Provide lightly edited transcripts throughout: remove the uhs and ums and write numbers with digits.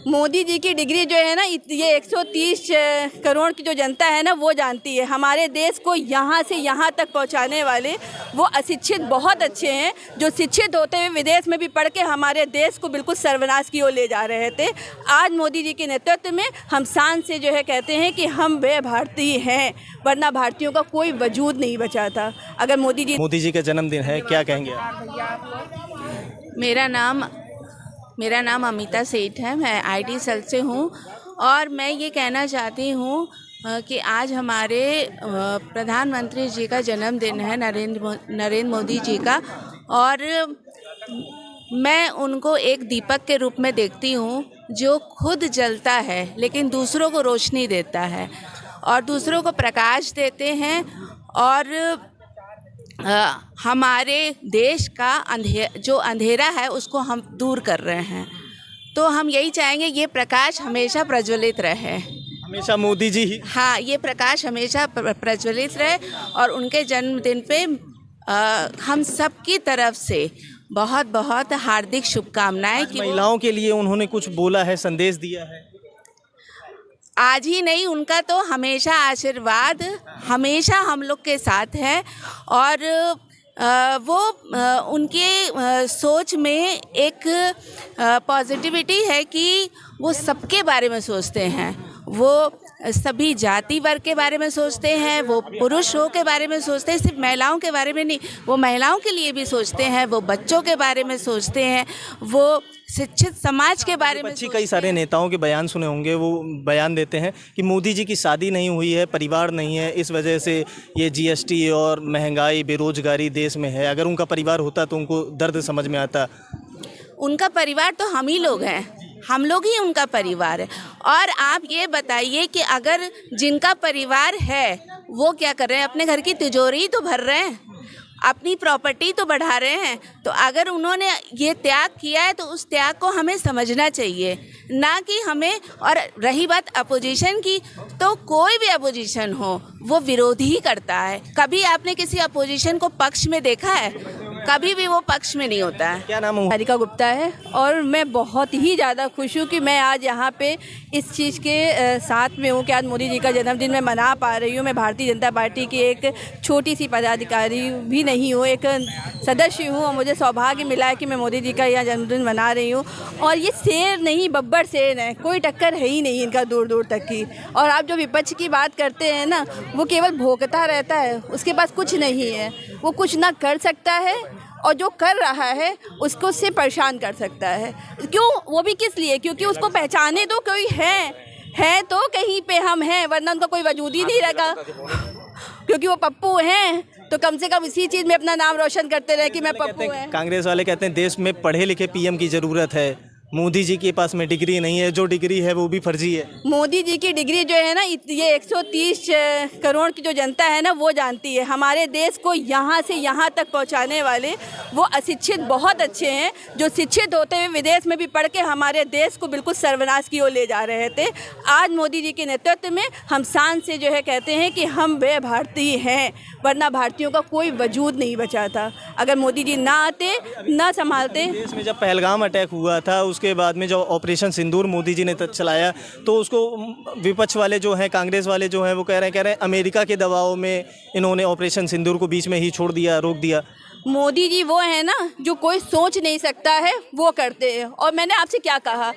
मोदी जी की डिग्री जो है ना, ये 130 करोड़ की जो जनता है ना, वो जानती है। हमारे देश को यहाँ से यहाँ तक पहुँचाने वाले वो अशिक्षित बहुत अच्छे हैं, जो शिक्षित होते हुए विदेश में भी पढ़ के हमारे देश को बिल्कुल सर्वनाश की ओर ले जा रहे थे। आज मोदी जी के नेतृत्व में हम शान से जो है कहते हैं कि हम वे भारतीय हैं, वरना भारतीयों का कोई वजूद नहीं बचा था। अगर मोदी जी का जन्मदिन है, क्या कहेंगे आप? मेरा नाम अमिता सेठ है। मैं आईटी सेल से हूँ और मैं ये कहना चाहती हूँ कि आज हमारे प्रधानमंत्री जी का जन्मदिन है, नरेंद्र मोदी जी का, और मैं उनको एक दीपक के रूप में देखती हूँ जो खुद जलता है लेकिन दूसरों को रोशनी देता है और दूसरों को प्रकाश देते हैं, और हमारे देश का जो अंधेरा है उसको हम दूर कर रहे हैं। तो हम यही चाहेंगे ये प्रकाश हमेशा प्रज्वलित रहे, हमेशा मोदी जी ही। हाँ, ये प्रकाश हमेशा प्रज्वलित रहे और उनके जन्मदिन पे हम सब की तरफ से बहुत बहुत हार्दिक शुभकामनाएं। कि महिलाओं के लिए उन्होंने कुछ बोला है, संदेश दिया है। आज ही नहीं, उनका तो हमेशा आशीर्वाद हमेशा हम लोग के साथ है, और वो उनके सोच में एक पॉजिटिविटी है कि वो सबके बारे में सोचते हैं। वो सभी जाति वर्ग के बारे में सोचते हैं, वो पुरुषों के बारे में सोचते हैं, सिर्फ महिलाओं के बारे में नहीं, वो महिलाओं के लिए भी सोचते हैं, वो बच्चों के बारे में सोचते हैं, वो शिक्षित समाज के बारे में। कई सारे नेताओं के बयान सुने होंगे, वो बयान देते हैं कि मोदी जी की शादी नहीं हुई है, परिवार नहीं है, इस वजह से ये जीएसटी और महंगाई, बेरोजगारी देश में है। अगर उनका परिवार होता तो उनको दर्द समझ में आता। उनका परिवार तो हम ही लोग हैं, हम लोग ही उनका परिवार है। और आप ये बताइए कि अगर जिनका परिवार है वो क्या कर रहे हैं? अपने घर की तिजोरी तो भर रहे हैं, अपनी प्रॉपर्टी तो बढ़ा रहे हैं। तो अगर उन्होंने ये त्याग किया है तो उस त्याग को हमें समझना चाहिए, ना कि हमें। और रही बात अपोजिशन की, तो कोई भी अपोजिशन हो वो विरोध ही करता है। कभी आपने किसी अपोजिशन को पक्ष में देखा है? कभी भी वो पक्ष में नहीं होता है। क्या नाम है? हरिका गुप्ता है, और मैं बहुत ही ज़्यादा खुश हूँ कि मैं आज यहाँ पे इस चीज़ के साथ में हूँ कि आज मोदी जी का जन्मदिन मैं मना पा रही हूँ। मैं भारतीय जनता पार्टी की एक छोटी सी पदाधिकारी भी नहीं हूँ, एक सदस्य हूँ, और मुझे सौभाग्य मिला है कि मैं मोदी जी का यह जन्मदिन मना रही हूँ। और ये शेर नहीं, बब्बर शेर है, कोई टक्कर है ही नहीं इनका दूर दूर तक की। और आप जो विपक्ष की बात करते हैं ना, वो केवल भोंकता रहता है, उसके पास कुछ नहीं है, वो कुछ ना कर सकता है, और जो कर रहा है उसको उससे परेशान कर सकता है। क्यों? वो भी किस लिए? क्योंकि उसको पहचाने तो कोई है तो कहीं पे हम हैं, वरना उनका कोई वजूद ही नहीं रहेगा। क्योंकि वो पप्पू हैं तो कम से कम इसी चीज़ में अपना नाम रोशन करते रहे कि मैं पप्पू है। कांग्रेस वाले कहते हैं देश में पढ़े लिखे पीएम की ज़रूरत है, मोदी जी के पास में डिग्री नहीं है, जो डिग्री है वो भी फर्जी है। मोदी जी की डिग्री जो है ना, ये 130 करोड़ की जो जनता है ना, वो जानती है। हमारे देश को यहाँ से यहाँ तक पहुँचाने वाले वो अशिक्षित बहुत अच्छे हैं, जो शिक्षित होते हुए विदेश में भी पढ़ के हमारे देश को बिल्कुल सर्वनाश की ओर ले जा रहे थे। आज मोदी जी के नेतृत्व में हम शान से जो है कहते हैं कि हम वे भारतीय हैं, वरना भारतीयों का कोई वजूद नहीं बचा था। अगर मोदी जी ना आते, ना संभालते। देश में जब पहलगाम अटैक हुआ था, उसके बाद में जो ऑपरेशन सिंदूर मोदी जी ने चलाया, तो उसको विपक्ष वाले जो हैं, कांग्रेस वाले जो हैं, वो कह रहे हैं अमेरिका के दबाव में इन्होंने ऑपरेशन सिंदूर को बीच में ही छोड़ दिया, रोक दिया। मोदी जी वो है ना जो कोई सोच नहीं सकता है वो करते हैं। और मैंने आपसे क्या कहा,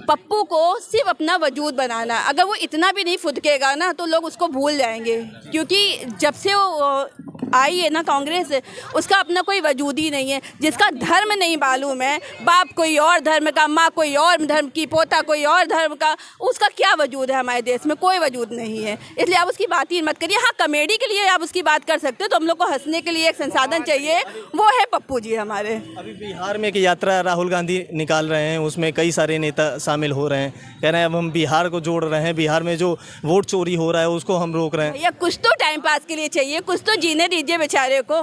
पप्पू को सिर्फ अपना वजूद बनाना। अगर वो इतना भी नहीं फुदकेगा ना तो लोग उसको भूल जाएंगे, क्योंकि जब से वो आई है ना कांग्रेस, उसका अपना कोई वजूद ही नहीं है। जिसका धर्म नहीं मालूम है, बाप कोई और धर्म का, माँ कोई और धर्म की, पोता कोई और धर्म का, उसका क्या वजूद है? हमारे देश में कोई वजूद नहीं है। इसलिए आप उसकी बात ही मत करिए। हाँ, कॉमेडी के लिए आप उसकी बात कर सकते हो, तो हम लोग को हंसने के लिए एक संसाधन चाहिए, वो है पप्पू जी हमारे। अभी बिहार में एक यात्रा राहुल गांधी निकाल रहे हैं, उसमें कई सारे नेता शामिल हो रहे हैं, कह रहे हैं अब हम बिहार को जोड़ रहे हैं, बिहार में जो वोट चोरी हो रहा है उसको हम रोक रहे हैं। या कुछ तो टाइम पास के लिए चाहिए, कुछ तो जीने दीजिए बेचारे को।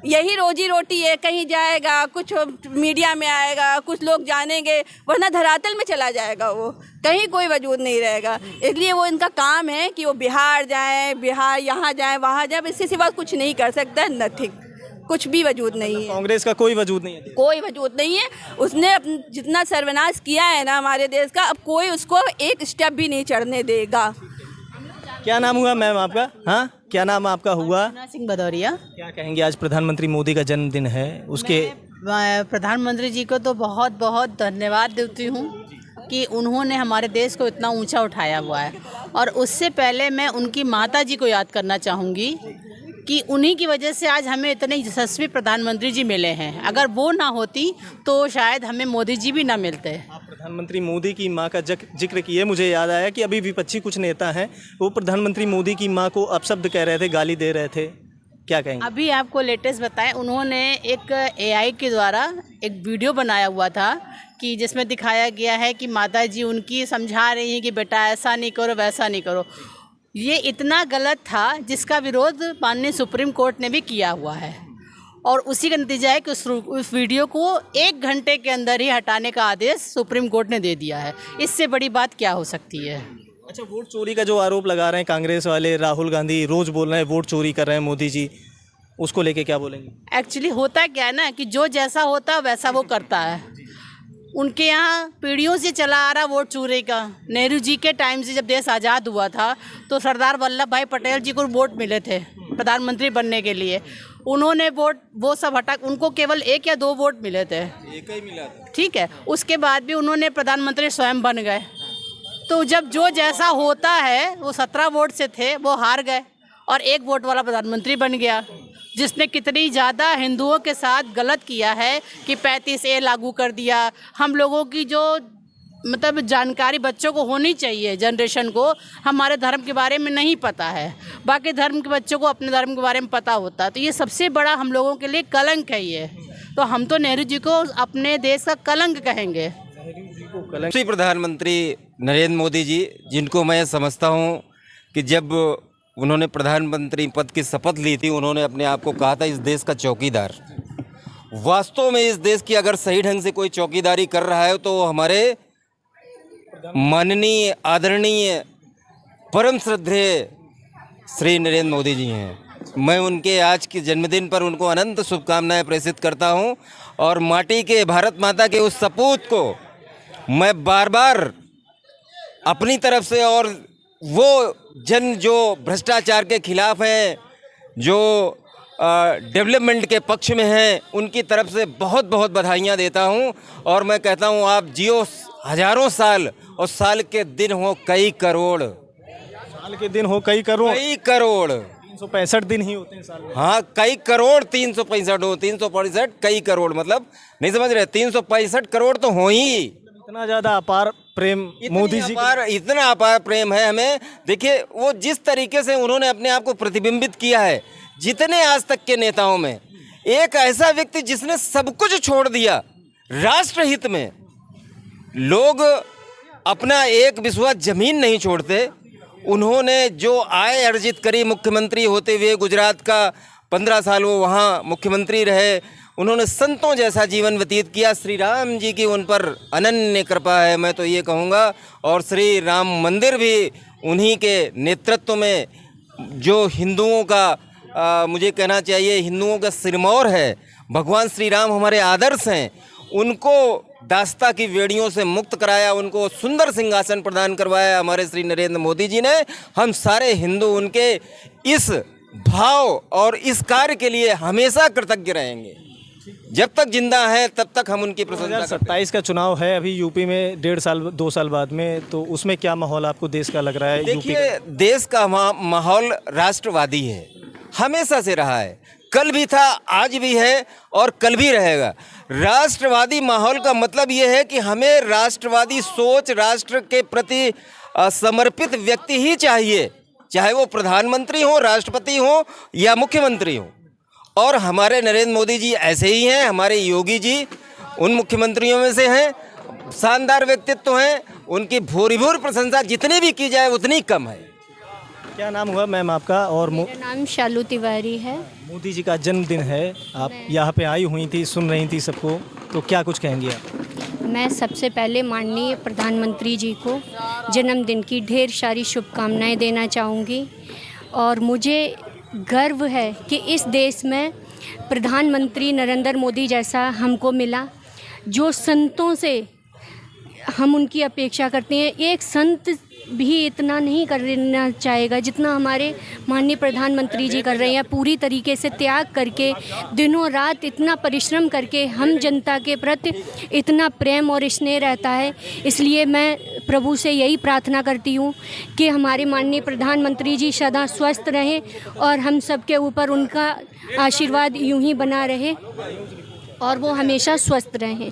यही रोजी रोटी है, कहीं जाएगा, कुछ मीडिया में आएगा, कुछ लोग जानेंगे, वरना धरातल में चला जाएगा, वो कहीं कोई वजूद नहीं रहेगा। इसलिए वो इनका काम है कि वो बिहार जाए, बिहार यहाँ जाए, वहाँ जाए, इसके सिवा कुछ नहीं कर सकता है, नथिंग। कुछ भी वजूद नहीं है। कांग्रेस का कोई वजूद नहीं है। कोई वजूद नहीं है। उसने जितना सर्वनाश किया है ना हमारे देश का, अब कोई उसको एक स्टेप भी नहीं चढ़ने देगा। क्या नाम हुआ मैम आपका? हाँ, क्या नाम आपका हुआ? सिंह भदौरिया। क्या कहेंगे, आज प्रधानमंत्री मोदी का जन्मदिन है, उसके मैं प्रधानमंत्री जी को तो बहुत बहुत धन्यवाद देती हूँ कि उन्होंने हमारे देश को इतना ऊंचा उठाया हुआ है। और उससे पहले मैं उनकी माता जी को याद करना चाहूँगी कि उन्हीं की वजह से आज हमें इतने यशस्वी प्रधानमंत्री जी मिले हैं। अगर वो ना होती तो शायद हमें मोदी जी भी ना मिलते। आप प्रधानमंत्री मोदी की मां का जिक्र किए, मुझे याद आया कि अभी विपक्षी कुछ नेता हैं वो प्रधानमंत्री मोदी की मां को अपशब्द कह रहे थे, गाली दे रहे थे, क्या कहेंगे? अभी आपको लेटेस्ट बताएं, उन्होंने एक AI के द्वारा एक वीडियो बनाया हुआ था कि जिसमें दिखाया गया है कि माता जी उनकी समझा रही हैं कि बेटा ऐसा नहीं करो वैसा नहीं करो। ये इतना गलत था जिसका विरोध माननीय सुप्रीम कोर्ट ने भी किया हुआ है। और उसी का नतीजा है कि उस वीडियो को 1 घंटे के अंदर ही हटाने का आदेश सुप्रीम कोर्ट ने दे दिया है। इससे बड़ी बात क्या हो सकती है? अच्छा, वोट चोरी का जो आरोप लगा रहे हैं कांग्रेस वाले, राहुल गांधी रोज बोल रहे हैं वोट चोरी कर रहे हैं मोदी जी, उसको लेके क्या बोलेंगे? एक्चुअली होता क्या है ना कि जो जैसा होता है वैसा वो करता है। उनके यहाँ पीढ़ियों से चला आ रहा वोट चोरी का। नेहरू जी के टाइम से जब देश आज़ाद हुआ था तो सरदार वल्लभ भाई पटेल जी को वोट मिले थे प्रधानमंत्री बनने के लिए। उन्होंने वोट वो सब हटा, उनको केवल 1 या 2 वोट मिले थे, 1 ही मिला था, ठीक है। उसके बाद भी उन्होंने प्रधानमंत्री स्वयं बन गए। तो जब जो जैसा होता है, वो 17 वोट से थे, वो हार गए और 1 वोट वाला प्रधानमंत्री बन गया, जिसने कितनी ज़्यादा हिंदुओं के साथ गलत किया है कि 35A लागू कर दिया। हम लोगों की जो मतलब जानकारी बच्चों को होनी चाहिए, जनरेशन को हमारे धर्म के बारे में नहीं पता है, बाकी धर्म के बच्चों को अपने धर्म के बारे में पता होता है। तो ये सबसे बड़ा हम लोगों के लिए कलंक है ये। तो हम तो नेहरू जी को अपने देश का कलंक कहेंगे। श्री प्रधानमंत्री नरेंद्र मोदी जी, जिनको मैं समझता हूं कि जब उन्होंने प्रधानमंत्री पद की शपथ ली थी, उन्होंने अपने आप को कहा था इस देश का चौकीदार। वास्तव में इस देश की अगर सही ढंग से कोई चौकीदारी कर रहा है तो हमारे माननीय आदरणीय परम श्रद्धेय श्री नरेंद्र मोदी जी हैं। मैं उनके आज के जन्मदिन पर उनको अनंत शुभकामनाएं प्रेषित करता हूं और माटी के भारत माता के उस सपूत को मैं बार बार अपनी तरफ से और वो जन जो भ्रष्टाचार के खिलाफ हैं, जो डेवलपमेंट के पक्ष में हैं, उनकी तरफ से बहुत बहुत बधाइयाँ देता हूँ। और मैं कहता हूँ आप जियो हजारों साल और साल के दिन हो कई करोड़। साल के दिन हो कई करोड़। 365 दिन ही होते हैं साल में। हाँ, कई करोड़ 365 हो, 365 कई करोड़, मतलब नहीं समझ रहे, 365 करोड़ तो हो ही। इतना ज़्यादा अपार प्रेम मोदी जी, इतना अपार प्रेम है हमें। देखिए वो जिस तरीके से उन्होंने अपने आप को प्रतिबिंबित किया है, जितने आज तक के नेताओं में, एक ऐसा व्यक्ति जिसने सब कुछ छोड़ दिया राष्ट्रहित में। लोग अपना एक बिस्वा जमीन नहीं छोड़ते। उन्होंने जो आय अर्जित करी मुख्यमंत्री होते हुए, गुजरात का 15 साल वो वहाँ मुख्यमंत्री रहे, उन्होंने संतों जैसा जीवन व्यतीत किया। श्री राम जी की उन पर अनन्य कृपा है, मैं तो ये कहूँगा। और श्री राम मंदिर भी उन्हीं के नेतृत्व में, जो हिंदुओं का मुझे कहना चाहिए हिंदुओं का सिरमौर है, भगवान श्री राम हमारे आदर्श हैं। उनको दास्ता की वेड़ियों से मुक्त कराया, उनको सुंदर सिंहासन प्रदान करवाया हमारे श्री नरेंद्र मोदी जी ने। हम सारे हिंदू उनके इस भाव और इस कार्य के लिए हमेशा कृतज्ञ रहेंगे। जब तक जिंदा है तब तक हम उनकी प्रशंसा करते हैं। 27 का चुनाव है अभी यूपी में, 1.5 साल 2 साल बाद में, तो उसमें क्या माहौल आपको देश का लग रहा है? देखिए, देश का माहौल राष्ट्रवादी है, हमेशा से रहा है, कल भी था, आज भी है और कल भी रहेगा। राष्ट्रवादी माहौल का मतलब ये है कि हमें राष्ट्रवादी सोच, राष्ट्र के प्रति समर्पित व्यक्ति ही चाहिए, चाहे वो प्रधानमंत्री हो, राष्ट्रपति हो या मुख्यमंत्री हो। और हमारे नरेंद्र मोदी जी ऐसे ही हैं। हमारे योगी जी उन मुख्यमंत्रियों में से हैं, शानदार व्यक्तित्व हैं, उनकी भूरी प्रशंसा जितनी भी की जाए उतनी कम है। क्या नाम हुआ मैम आपका? और मेरा नाम शालू तिवारी है। मोदी जी का जन्मदिन है, आप यहाँ पे आई हुई थी, सुन रही थी सबको, तो क्या कुछ कहेंगी आप? मैं सबसे पहले माननीय प्रधानमंत्री जी को जन्मदिन की ढेर सारी शुभकामनाएं देना चाहूँगी। और मुझे गर्व है कि इस देश में प्रधानमंत्री नरेंद्र मोदी जैसा हमको मिला, जो संतों से हम उनकी अपेक्षा करते हैं। एक संत भी इतना नहीं करना चाहेगा जितना हमारे माननीय प्रधानमंत्री जी कर रहे हैं। पूरी तरीके से त्याग करके, दिनों रात इतना परिश्रम करके हम जनता के प्रति इतना प्रेम और स्नेह रहता है। इसलिए मैं प्रभु से यही प्रार्थना करती हूँ कि हमारे माननीय प्रधानमंत्री जी सदा स्वस्थ रहें और हम सबके ऊपर उनका आशीर्वाद यूं ही बना रहे और वो हमेशा स्वस्थ रहें।